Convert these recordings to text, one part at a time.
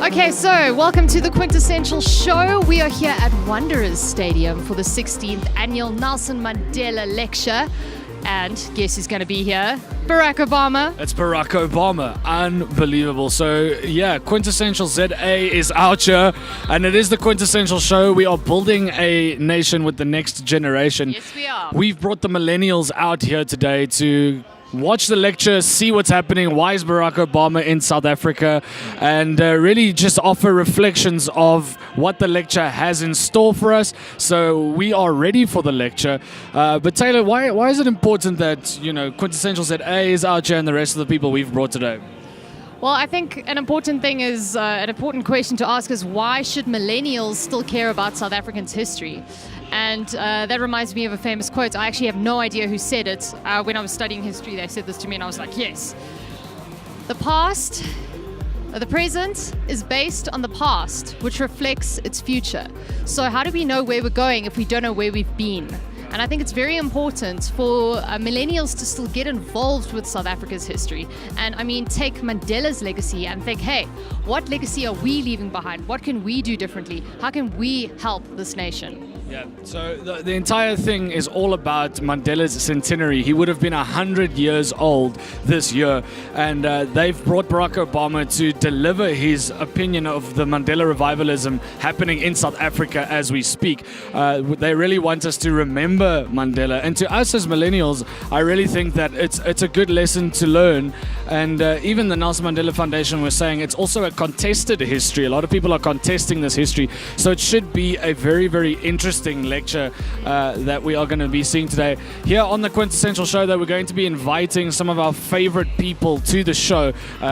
Okay, so welcome to the Quintessential Show. We are here at Wanderers Stadium for the 16th annual Nelson Mandela Lecture. And guess who's going to be here? Barack Obama. It's Barack Obama. Unbelievable. So, yeah, Quintessential ZA is out here, and it is the Quintessential Show. We are building a nation with the next generation. Yes, we are. We've brought the millennials out here today to watch the lecture, see what's happening, why is Barack Obama in South Africa, and really just offer reflections of what the lecture has in store for us. So we are ready for the lecture. But Taylor, why is it important that, Quintessential ZA is out here and the rest of the people we've brought today? Well, I think an important thing is, an important question to ask is, why should millennials still care about South Africans' history? And that reminds me of a famous quote. I actually have no idea who said it. When I was studying history, they said this to me, and I was like, yes. The present is based on the past, which reflects its future. So how do we know where we're going if we don't know where we've been? And I think it's very important for millennials to still get involved with South Africa's history. And I mean, take Mandela's legacy and think, hey, what legacy are we leaving behind? What can we do differently? How can we help this nation? Yeah, so the entire thing is all about Mandela's centenary. He would have been 100 years old this year, and they've brought Barack Obama to deliver his opinion of the Mandela revivalism happening in South Africa as we speak. They really want us to remember Mandela, and to us as millennials, I really think that it's a good lesson to learn. And even the Nelson Mandela Foundation was saying it's also a contested history. A lot of people are contesting this history, so it should be a very, very interesting lecture that we are going to be seeing today here on the Quintessential Show. That we're going to be inviting some of our favorite people to the show.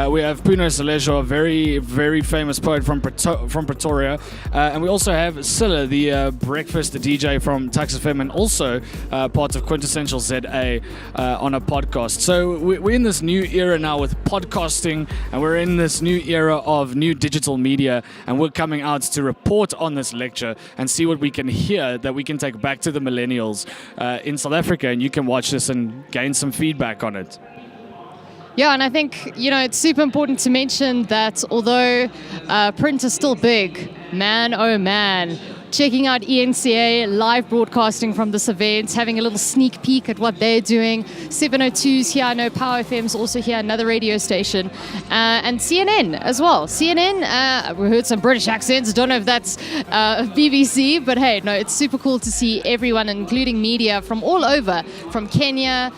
We have Puno Selesho, a very, very famous poet from Pretoria, and we also have Sila, the breakfast DJ from TuksFM, and also part of Quintessential ZA on a podcast. So we're in this new era now with podcasting, and we're in this new era of new digital media, and we're coming out to report on this lecture and see what we can hear that we can take back to the millennials in South Africa, and you can watch this and gain some feedback on it. Yeah, and I think, it's super important to mention that although print is still big, man, oh man, checking out ENCA live broadcasting from this event, having a little sneak peek at what they're doing. 702's here, I know Power FM's also here, another radio station, and CNN as well. CNN, we heard some British accents, don't know if that's BBC, but hey, no, it's super cool to see everyone, including media from all over, from Kenya,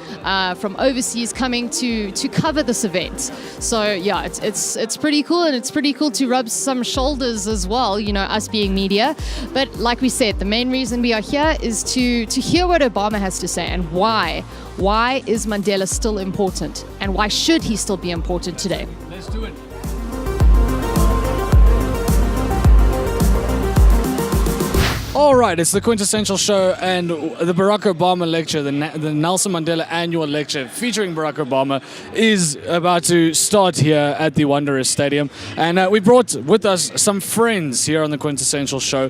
from overseas, coming to cover this event. So yeah, it's pretty cool, and it's pretty cool to rub some shoulders as well, us being media. But like we said, the main reason we are here is to hear what Obama has to say and why. Why is Mandela still important? And why should he still be important today? Let's do it. All right, it's the Quintessential Show and the Barack Obama lecture, the Nelson Mandela annual lecture featuring Barack Obama is about to start here at the Wanderers Stadium. And we brought with us some friends here on the Quintessential Show.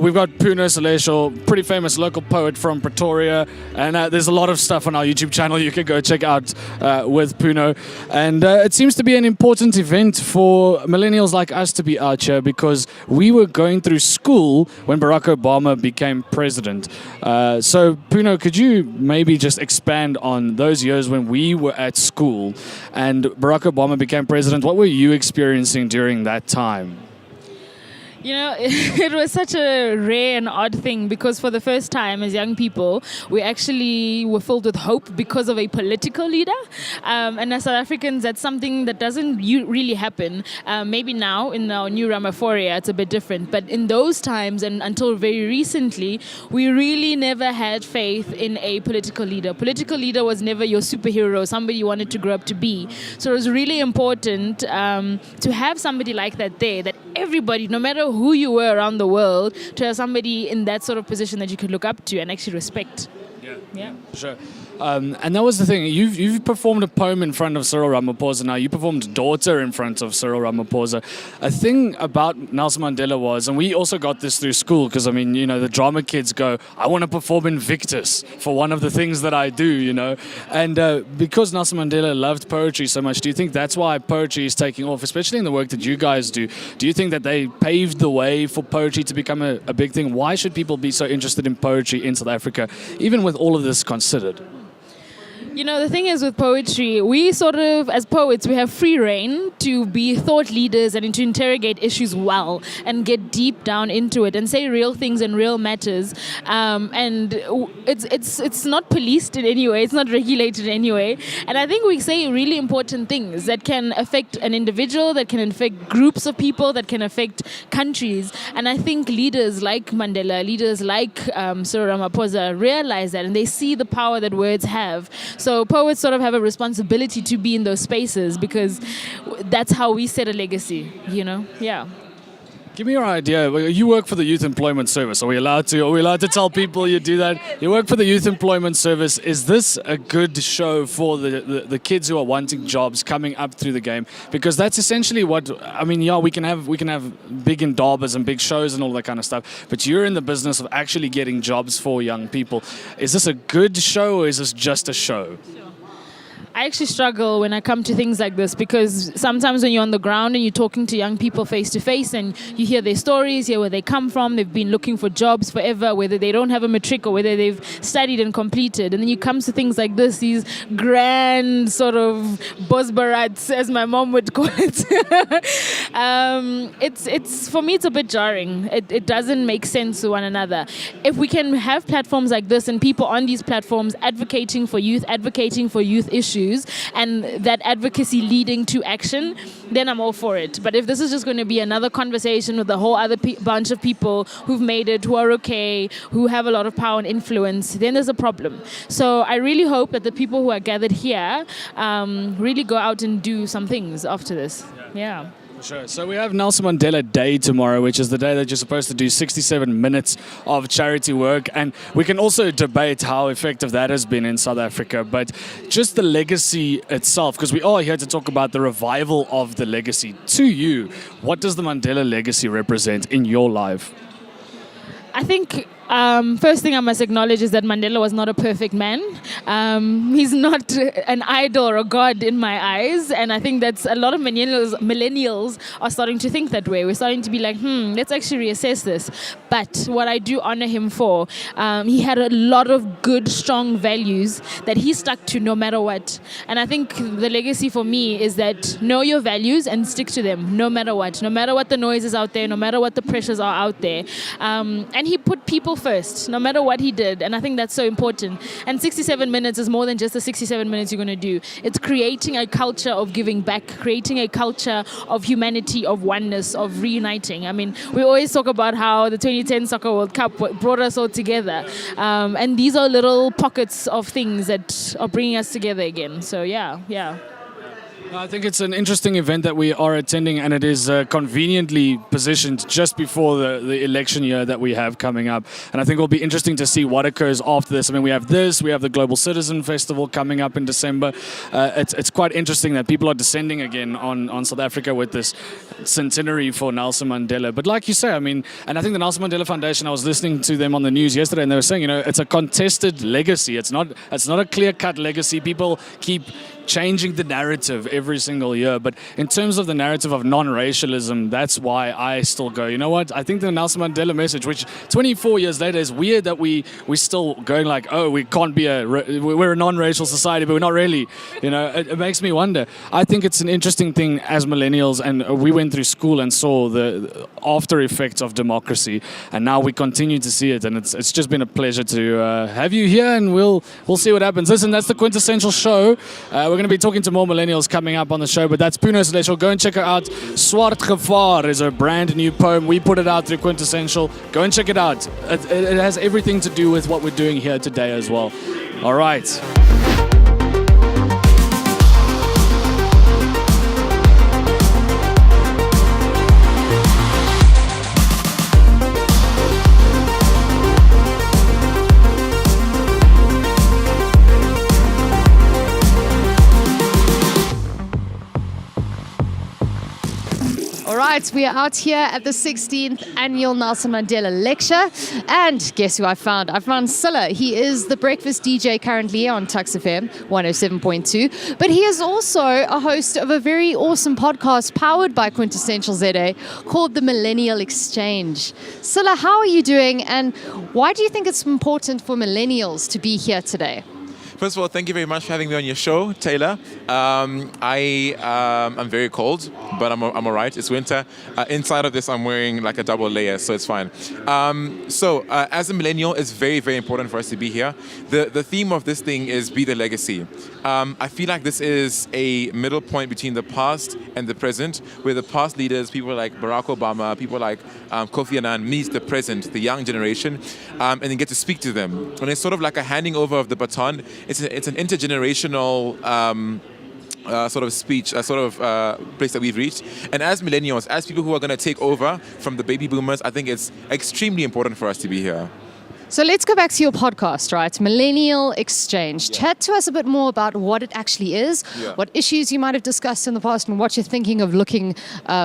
We've got Puno Selesho, pretty famous local poet from Pretoria. And there's a lot of stuff on our YouTube channel you can go check out with Puno. And it seems to be an important event for millennials like us to be out here, because we were going through school when Barack Obama became president. So, Puno, could you maybe just expand on those years when we were at school and Barack Obama became president? What were you experiencing during that time? It was such a rare and odd thing, because for the first time as young people, we actually were filled with hope because of a political leader. And as South Africans, that's something that doesn't really happen. Maybe now in our new Ramaphoria, it's a bit different. But in those times and until very recently, we really never had faith in a political leader. Political leader was never your superhero, somebody you wanted to grow up to be. So it was really important to have somebody like that there, that everybody, no matter who you were around the world, to have somebody in that sort of position that you could look up to and actually respect. Yeah, sure. And that was the thing. You've performed a poem in front of Cyril Ramaphosa. Now you performed Daughter in front of Cyril Ramaphosa. A thing about Nelson Mandela was, and we also got this through school, because I mean, you know, the drama kids go, I want to perform Invictus for one of the things that I do, you know. And because Nelson Mandela loved poetry so much, do you think that's why poetry is taking off, especially in the work that you guys do? Do you think that they paved the way for poetry to become a big thing? Why should people be so interested in poetry in South Africa, even with all of this considered? You know, the thing is with poetry, we sort of, as poets, we have free reign to be thought leaders and to interrogate issues well and get deep down into it and say real things and real matters. And it's not policed in any way, it's not regulated in any way. And I think we say really important things that can affect an individual, that can affect groups of people, that can affect countries. And I think leaders like Mandela, leaders like Cyril Ramaphosa realize that, and they see the power that words have. So poets sort of have a responsibility to be in those spaces, because that's how we set a legacy, you know? Yeah. Give me your idea. You work for the Youth Employment Service. Are we allowed to tell people you do that? You work for the Youth Employment Service. Is this a good show for the kids who are wanting jobs coming up through the game? Because that's essentially what, I mean, yeah, we can have big indabas and big shows and all that kind of stuff, but you're in the business of actually getting jobs for young people. Is this a good show, or is this just a show? I actually struggle when I come to things like this, because sometimes when you're on the ground and you're talking to young people face to face and you hear their stories, hear where they come from, they've been looking for jobs forever, whether they don't have a matric or whether they've studied and completed. And then you come to things like this, these grand sort of bosbarats, as my mom would call it. It's for me, it's a bit jarring. It doesn't make sense to one another. If we can have platforms like this and people on these platforms advocating for youth issues, and that advocacy leading to action, then I'm all for it. But if this is just going to be another conversation with a whole other bunch of people who've made it, who are okay, who have a lot of power and influence, then there's a problem. So I really hope that the people who are gathered here really go out and do some things after this. Yeah. Sure. So we have Nelson Mandela Day tomorrow, which is the day that you're supposed to do 67 minutes of charity work. And we can also debate how effective that has been in South Africa. But just the legacy itself, because we are here to talk about the revival of the legacy. To you, what does the Mandela legacy represent in your life? I think first thing I must acknowledge is that Mandela was not a perfect man. He's not an idol or a god in my eyes, and I think that's a lot of millennials are starting to think that way. We're starting to be like, let's actually reassess this. But what I do honor him for, he had a lot of good, strong values that he stuck to no matter what. And I think the legacy for me is that know your values and stick to them no matter what the noise is out there, no matter what the pressures are out there. And he put people first, no matter what he did. And I think that's so important. And 67 minutes is more than just the 67 minutes you're going to do. It's creating a culture of giving back, creating a culture of humanity, of oneness, of reuniting. I mean, we always talk about how the 2010 Soccer World Cup brought us all together. And these are little pockets of things that are bringing us together again. So yeah. I think it's an interesting event that we are attending, and it is conveniently positioned just before the election year that we have coming up. And I think it'll be interesting to see what occurs after this. I mean, we have the Global Citizen Festival coming up in December. It's quite interesting that people are descending again on South Africa with this centenary for Nelson Mandela. But like you say, I mean, and I think the Nelson Mandela Foundation, I was listening to them on the news yesterday, and they were saying, you know, it's a contested legacy. It's not a clear-cut legacy. People keep changing the narrative every single year. But in terms of the narrative of non-racialism, that's why I still go, you know what? I think the Nelson Mandela message, which 24 years later is weird that we're still going like, oh, we can't be we're a non-racial society, but we're not really. You know, it makes me wonder. I think it's an interesting thing as millennials, and we went through school and saw the after effects of democracy, and now we continue to see it, and it's just been a pleasure to have you here, and we'll see what happens. Listen, that's the Quintessential Show. We're going to be talking to more millennials coming up on the show, but that's Puno Selesho. Go and check her out. Swart Gevaar is a brand new poem. We put it out through Quintessential. Go and check it out. It has everything to do with what we're doing here today as well. All right. All right, we are out here at the 16th Annual Nelson Mandela Lecture. And guess who I found? I found Sila. He is the breakfast DJ currently on TuksFM 107.2. But he is also a host of a very awesome podcast powered by Quintessential ZA called the Millennial Exchange. Sila, how are you doing? And why do you think it's important for millennials to be here today? First of all, thank you very much for having me on your show, Taylor. I'm very cold, but I'm all right. It's winter. Inside of this, I'm wearing like a double layer, so it's fine. As a millennial, it's very, very important for us to be here. The theme of this thing is Be the Legacy. I feel like this is a middle point between the past and the present, where the past leaders, people like Barack Obama, people like Kofi Annan, meet the present, the young generation, and then get to speak to them. And it's sort of like a handing over of the baton. It's an intergenerational sort of speech, place that we've reached. And as millennials, as people who are going to take over from the baby boomers, I think it's extremely important for us to be here. So let's go back to your podcast, right? Millennial Exchange. Yeah. Chat to us a bit more about what it actually is, what issues you might have discussed in the past, and what you're thinking of looking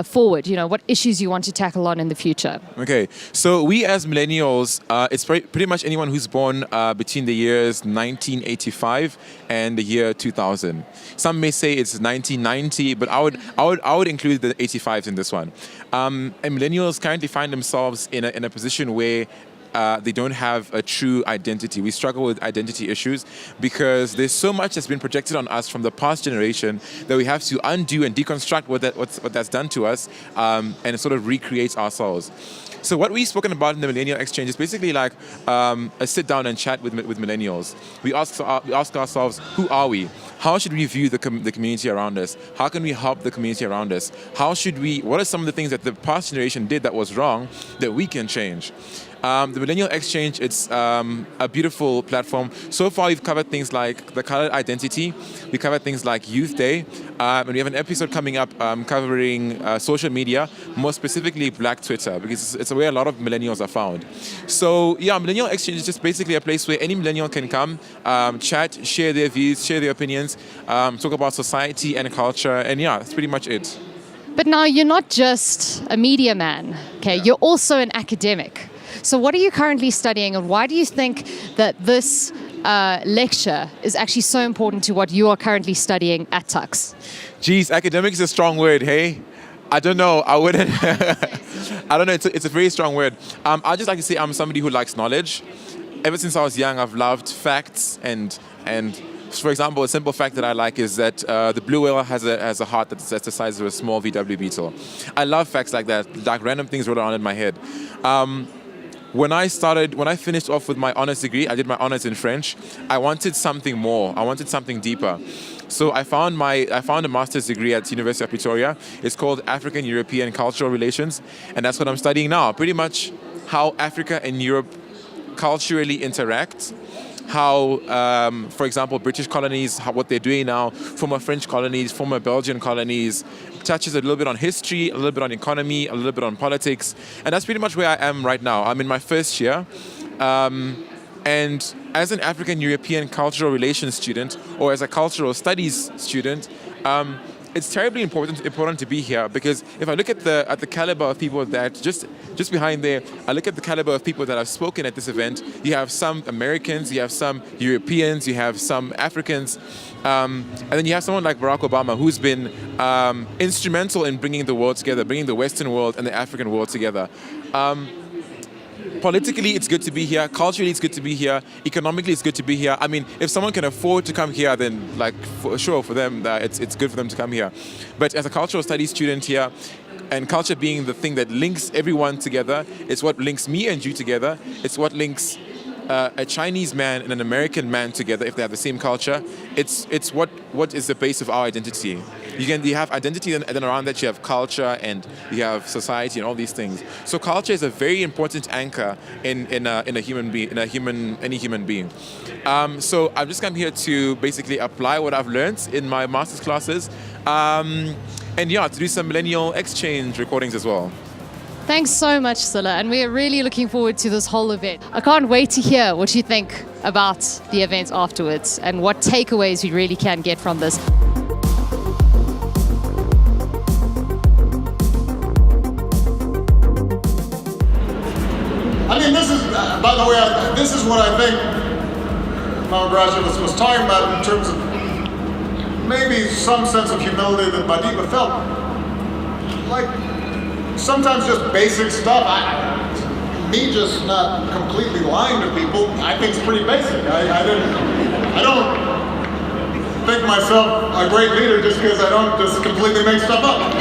forward. You know, what issues you want to tackle on in the future. Okay, so we as millennials, it's pretty much anyone who's born between the years 1985 and the year 2000. Some may say it's 1990, but I would include the 85s in this one. And millennials currently find themselves in a position where they don't have a true identity. We struggle with identity issues because there's so much that's been projected on us from the past generation that we have to undo and deconstruct what that's done to us and sort of recreate ourselves. So what we've spoken about in the Millennial Exchange is basically like a sit down and chat with millennials. We ask ourselves, who are we? How should we view the community around us? How can we help the community around us? What are some of the things that the past generation did that was wrong that we can change? The Millennial Exchange, it's a beautiful platform. So far, we've covered things like the colored identity. We covered things like Youth Day. And we have an episode coming up covering social media, more specifically Black Twitter, because it's where a lot of millennials are found. So, Millennial Exchange is just basically a place where any millennial can come, chat, share their views, share their opinions, talk about society and culture. And that's pretty much it. But now you're not just a media man, okay? Yeah. You're also an academic. So what are you currently studying, and why do you think that this lecture is actually so important to what you are currently studying at Tux? Geez, academic is a strong word, hey? I don't know. I wouldn't. I don't know. It's a very strong word. I'd just like to say I'm somebody who likes knowledge. Ever since I was young, I've loved facts and for example, a simple fact that I like is that the blue whale has a heart that's the size of a small VW Beetle. I love facts like that, like random things roll around in my head. When I finished off with my honors degree, I did my honors in French. I wanted something more. I wanted something deeper. So I found a master's degree at University of Pretoria. It's called African European Cultural Relations, and that's what I'm studying now. Pretty much how Africa and Europe culturally interact. How, for example, British colonies, what they're doing now, former French colonies, former Belgian colonies, touches a little bit on history, a little bit on economy, a little bit on politics. And that's pretty much where I am right now. I'm in my first year. And as an African European cultural relations student, or as a cultural studies student, it's terribly important to be here, because if I look at the caliber of people that just behind there, I look at the caliber of people that have spoken at this event. You have some Americans, you have some Europeans, you have some Africans, and then you have someone like Barack Obama, who's been instrumental in bringing the world together, bringing the Western world and the African world together. Politically, it's good to be here. Culturally, it's good to be here. Economically, it's good to be here. I mean, if someone can afford to come here, then for them, it's good for them to come here. But as a cultural studies student here, and culture being the thing that links everyone together, it's what links me and you together. It's what links a Chinese man and an American man together if they have the same culture. It's what is the base of our identity. You have identity, and then around that you have culture and you have society and all these things. So culture is a very important anchor in a human being, any human being. So I've just come here to basically apply what I've learned in my master's classes, and to do some Millennial Exchange recordings as well. Thanks so much, Sila, and we are really looking forward to this whole event. I can't wait to hear what you think about the event afterwards and what takeaways we really can get from this. this is what I think Mount Graduates was talking about in terms of maybe some sense of humility that Madiba felt. Like, sometimes just basic stuff. Me just not completely lying to people, I think it's pretty basic. I don't think myself a great leader just because I don't just completely make stuff up.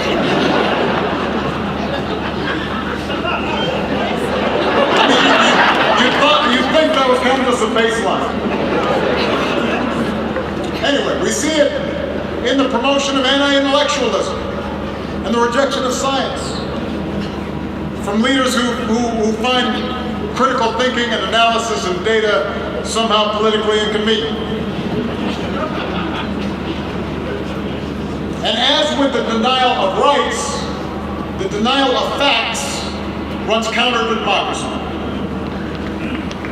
You'd think that was kind of just a baseline. Anyway, we see it in the promotion of anti-intellectualism and the rejection of science from leaders who find critical thinking and analysis of data somehow politically inconvenient. And as with the denial of rights, the denial of facts runs counter to democracy.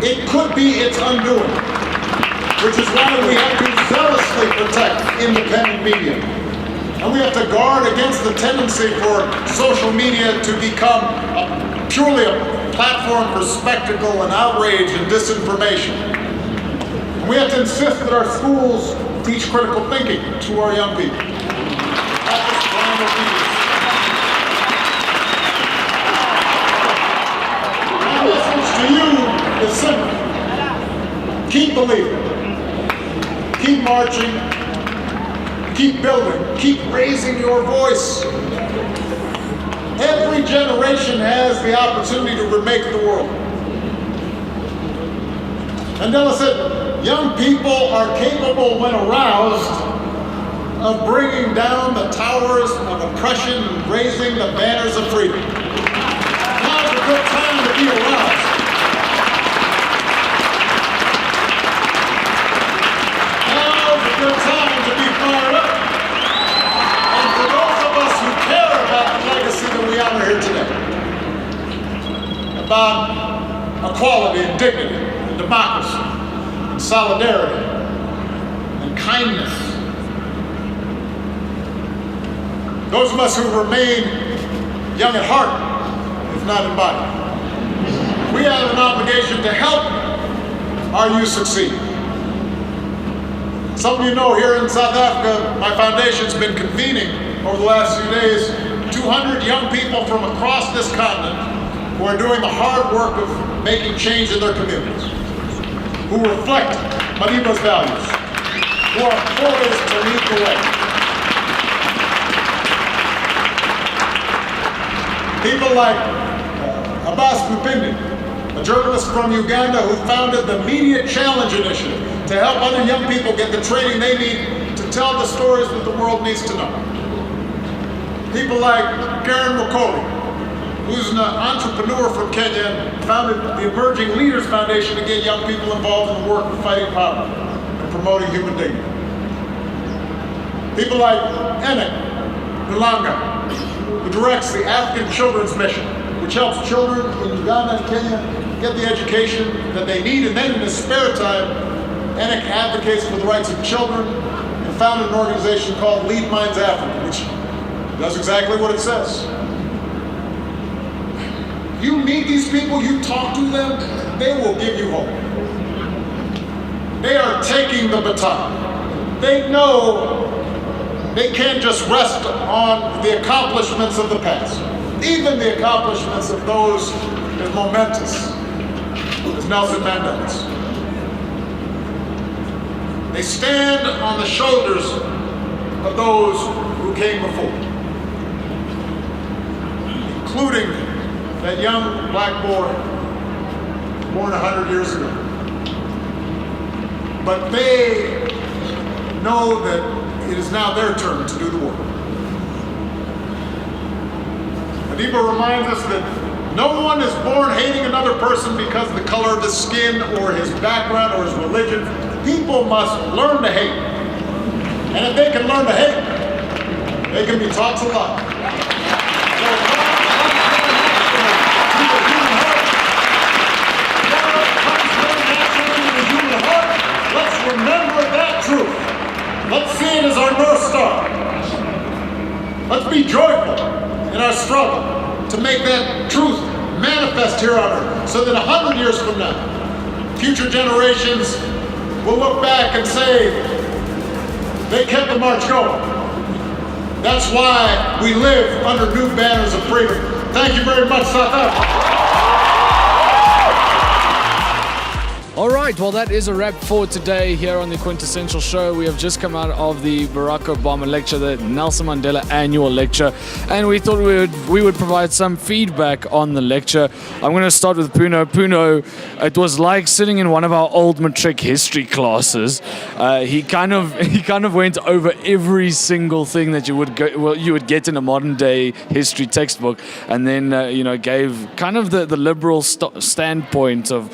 It could be its undoing, which is why we have to zealously protect independent media. And we have to guard against the tendency for social media to become purely a platform for spectacle and outrage and disinformation. And we have to insist that our schools teach critical thinking to our young people. My message to you is simple. Keep believing. Keep marching. Keep building. Keep raising your voice. Every generation has the opportunity to remake the world. Mandela said, young people are capable, when aroused, of bringing down the towers of oppression and raising the banners of freedom. Now's a good time to be aroused. Now's a good time to be fired up. And for those of us who care about the legacy that we honor here today, about equality and dignity and democracy and solidarity and kindness, those of us who remain young at heart, if not in body, we have an obligation to help our youth succeed. Some of you know here in South Africa, my foundation's been convening over the last few days 200 young people from across this continent who are doing the hard work of making change in their communities, who reflect Madiba's values, who are poised to lead the way. People like Abbas Mupindi, a journalist from Uganda who founded the Media Challenge Initiative to help other young people get the training they need to tell the stories that the world needs to know. People like Karen Mokoli, who's an entrepreneur from Kenya and founded the Emerging Leaders Foundation to get young people involved in the work of fighting poverty and promoting human dignity. People like Enoch Lulanga, who directs the African Children's Mission, which helps children in Uganda and Kenya get the education that they need, and then in his spare time, Enoch advocates for the rights of children and founded an organization called Lead Minds Africa, which does exactly what it says. You meet these people, you talk to them, they will give you hope. They are taking the baton. They know they can't just rest on the accomplishments of the past, even the accomplishments of those as momentous as Nelson Mandela's. They stand on the shoulders of those who came before, including that young black boy born 100 years ago. But they know that it is now their turn to do the work. Madiba reminds us that no one is born hating another person because of the color of his skin or his background or his religion. People must learn to hate. And if they can learn to hate, they can be taught to love. Let's remember that truth. Let's see it as our North Star. Let's be joyful in our struggle to make that truth manifest here on earth, so that 100 years from now, future generations will look back and say, they kept the march going. That's why we live under new banners of freedom. Thank you very much, South Africa. All right, well, that is a wrap for today here on the Quintessential Show. We have just come out of the Barack Obama lecture, the Nelson Mandela annual lecture, and we thought we would provide some feedback on the lecture. I'm going to start with Puno. Puno, it was like sitting in one of our old matric history classes. He kind of went over every single thing that you would get in a modern day history textbook, and then gave kind of the liberal standpoint of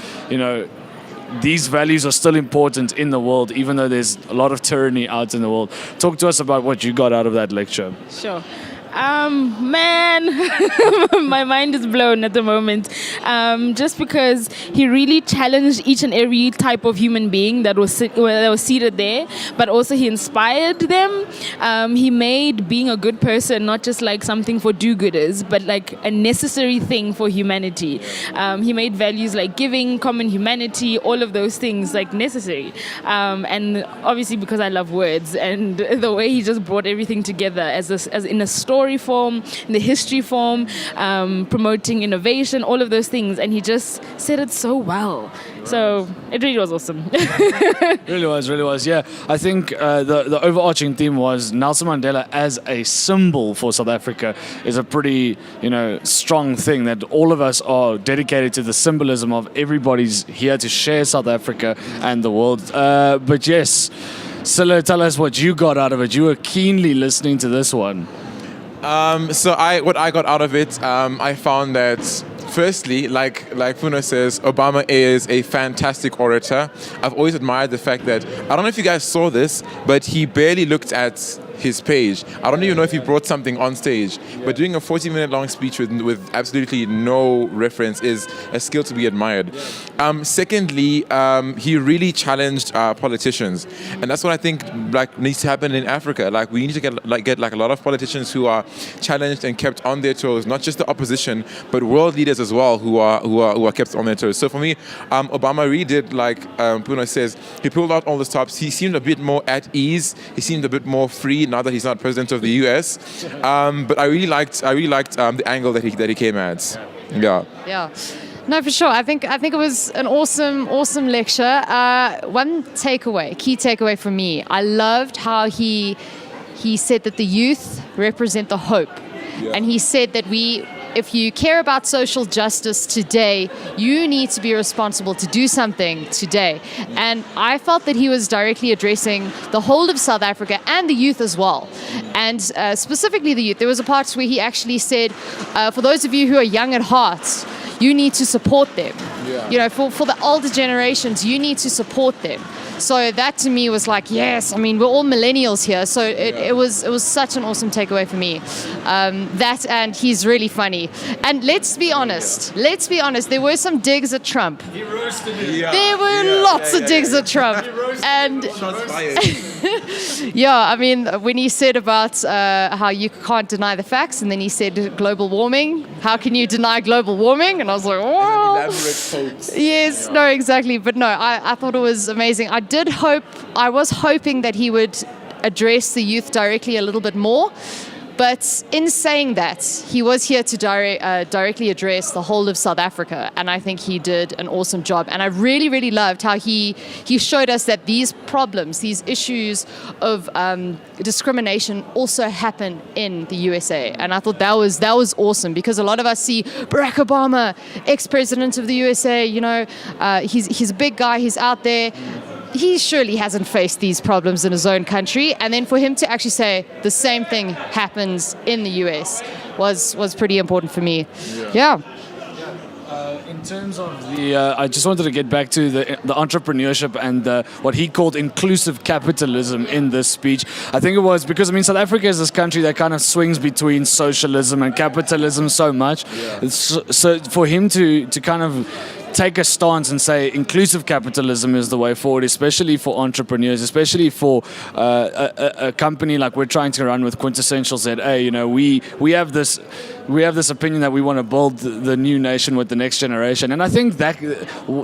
these values are still important in the world, even though there's a lot of tyranny out in the world. Talk to us about what you got out of that lecture. Sure. Man, my mind is blown at the moment. Just because he really challenged each and every type of human being that was seated there, but also he inspired them. He made being a good person not just like something for do-gooders, but like a necessary thing for humanity. He made values like giving, common humanity, all of those things like necessary. And obviously because I love words, and the way he just brought everything together as in a story form, in the history form, promoting innovation, all of those things, and he just said it so well. So it really was awesome. Really was. Yeah, I think the overarching theme was Nelson Mandela as a symbol for South Africa is a pretty strong thing, that all of us are dedicated to the symbolism of everybody's here to share South Africa and the world. But yes, Sila, tell us what you got out of it. You were keenly listening to this one. What I got out of it, I found that firstly, like Puno says, Obama is a fantastic orator. I've always admired the fact that, I don't know if you guys saw this, but he barely looked at his page. I don't even know if he brought something on stage, but doing a 40-minute long speech with absolutely no reference is a skill to be admired. Secondly, he really challenged politicians, and that's what I think needs to happen in Africa. We need to get a lot of politicians who are challenged and kept on their toes, not just the opposition, but world leaders as well who are kept on their toes. So for me, Obama really did, like Puno says, he pulled out all the stops. He seemed a bit more at ease. He seemed a bit more free now that he's not president of the US. But I really liked the angle that he came at. Yeah. No, for sure. I think it was an awesome lecture. One key takeaway for me, I loved how he said that the youth represent the hope. Yeah. And he said that if you care about social justice today, you need to be responsible to do something today. And I felt that he was directly addressing the whole of South Africa and the youth as well. And specifically the youth. There was a part where he actually said, for those of you who are young at heart, you need to support them. Yeah. For the older generations, you need to support them. So that to me was like, yes, I mean, we're all millennials here. So it was such an awesome takeaway for me. That, and he's really funny. And let's be honest, there were some digs at Trump. He roasted him. There were lots of digs at Trump. And yeah, I mean, when he said about how you can't deny the facts, and then he said global warming, how can you deny global warming? And I was like, oh. Yes, no, exactly. But no, I thought it was amazing. I was hoping that he would address the youth directly a little bit more. But in saying that, he was here to directly address the whole of South Africa, and I think he did an awesome job. And I really, really loved how he showed us that these problems, these issues of discrimination also happen in the USA. And I thought that was awesome, because a lot of us see Barack Obama, ex-president of the USA, he's a big guy, he's out there. He surely hasn't faced these problems in his own country, and then for him to actually say the same thing happens in the US was pretty important for me. Yeah. In terms of I just wanted to get back to the entrepreneurship and what he called inclusive capitalism in this speech. I think it was because, South Africa is this country that kind of swings between socialism and capitalism so much. Yeah. So for him to kind of take a stance and say inclusive capitalism is the way forward, especially for entrepreneurs, especially for a company like we're trying to run with Quintessential ZA. You know, we have this opinion that we want to build the new nation with the next generation, and I think that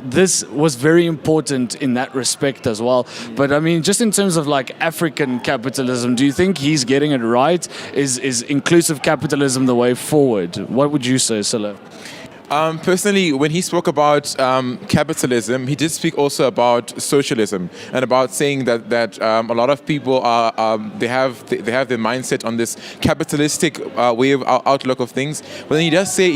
this was very important in that respect as well. But I mean, just in terms of like African capitalism, do you think he's getting it right? Is inclusive capitalism the way forward? What would you say, Sila? Personally, when he spoke about capitalism, he did speak also about socialism and about saying that a lot of people they have their mindset on this capitalistic way of outlook of things. But then he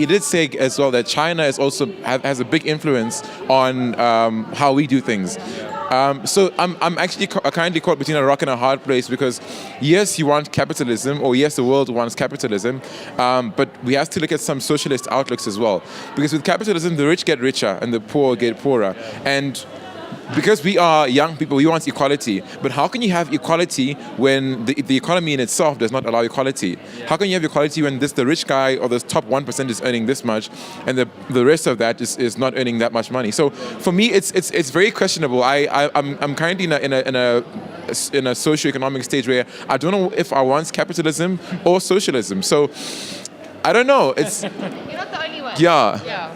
did say as well that China is also has a big influence on how we do things. So I'm actually currently caught between a rock and a hard place, because yes, you want capitalism, or yes, the world wants capitalism, but we have to look at some socialist outlooks as well. Because with capitalism, the rich get richer and the poor get poorer. And because we are young people, we want equality. But how can you have equality when the economy in itself does not allow equality? How can you have equality when the rich guy or the top 1% is earning this much and the rest of that is not earning that much money? So for me, it's very questionable. I'm currently in a socio-economic stage where I don't know if I want capitalism or socialism. So I don't know. You're not the only one. Yeah.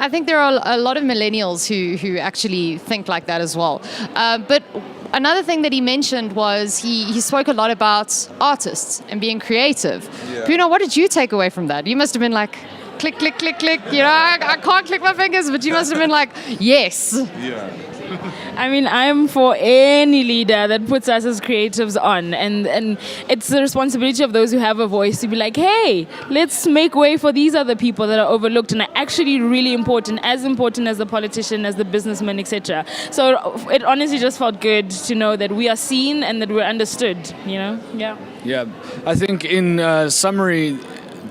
I think there are a lot of millennials who actually think like that as well. But another thing that he mentioned was he spoke a lot about artists and being creative. Yeah. Puno, what did you take away from that? You must have been like, click, click, click, click. You know, I can't click my fingers, but you must have been like, yes. Yeah. I mean, I'm for any leader that puts us as creatives on, and it's the responsibility of those who have a voice to be like, hey, let's make way for these other people that are overlooked and are actually really important, as important as the politician, as the businessman, etc. So it honestly just felt good to know that we are seen and that we're understood, you know? Yeah, I think in summary,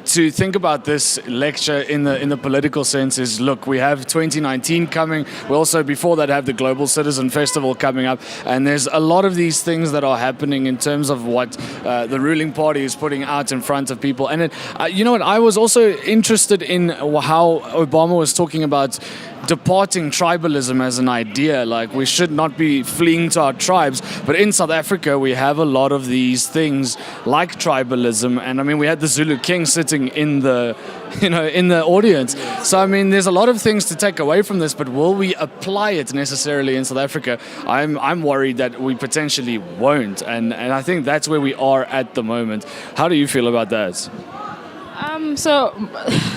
to think about this lecture in the political sense is, look, we have 2019 coming. We also, before that, have the Global Citizen Festival coming up. And there's a lot of these things that are happening in terms of what the ruling party is putting out in front of people. And you know what, I was also interested in how Obama was talking about departing tribalism as an idea. Like, we should not be fleeing to our tribes. But in South Africa, we have a lot of these things like tribalism. And I mean, we had the Zulu King sitting in the audience. So I mean, there's a lot of things to take away from this, but will we apply it necessarily in South Africa? I'm worried that we potentially won't. And I think that's where we are at the moment. How do you feel about that? So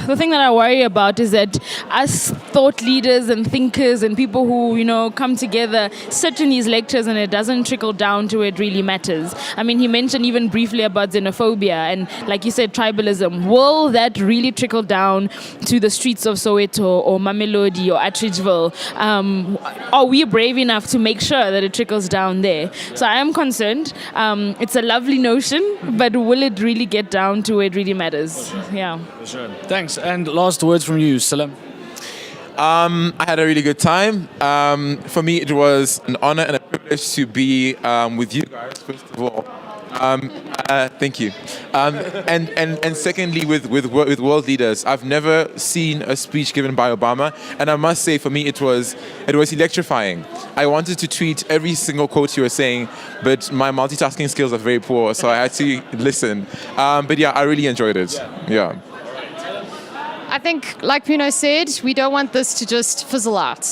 the thing that I worry about is that us thought leaders and thinkers and people who, you know, come together sit in these lectures and it doesn't trickle down to where it really matters. I mean, he mentioned even briefly about xenophobia and, like you said, tribalism. Will that really trickle down to the streets of Soweto or Mamelodi or Atteridgeville? Are we brave enough to make sure that it trickles down there? So I am concerned. It's a lovely notion, but will it really get down to where it really matters? Yeah. For sure. Thanks. And last words from you, Salam. I had a really good time. For me, it was an honor and a privilege to be with you guys, first of all. Thank you. And secondly, with world leaders. I've never seen a speech given by Obama, and I must say, for me, it was electrifying. I wanted to tweet every single quote you were saying, but my multitasking skills are very poor, so I had to listen. But yeah, I really enjoyed it. Yeah. I think, like Puno said, we don't want this to just fizzle out.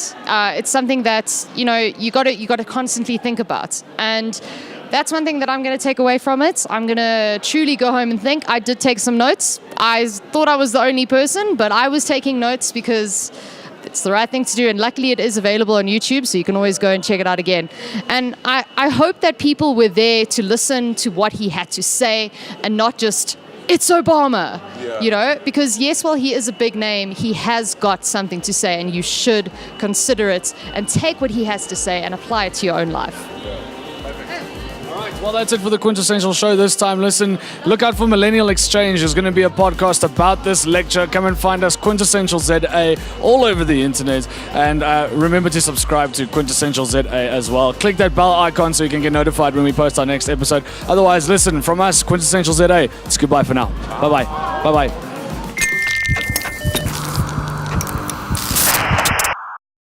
It's something that, you know, you got to constantly think about. And that's one thing that I'm going to take away from it. I'm going to truly go home and think. I did take some notes. I thought I was the only person, but I was taking notes because it's the right thing to do. And luckily it is available on YouTube, so you can always go and check it out again. And I hope that people were there to listen to what he had to say and not just, it's Obama, you know, because yes, while he is a big name, he has got something to say, and you should consider it and take what he has to say and apply it to your own life. Well, that's it for the Quintessential Show this time. Listen, look out for Millennial Exchange. There's going to be a podcast about this lecture. Come and find us, Quintessential ZA, all over the internet. And remember to subscribe to Quintessential ZA as well. Click that bell icon so you can get notified when we post our next episode. Otherwise, listen, from us, Quintessential ZA, it's goodbye for now. Bye-bye. Bye-bye.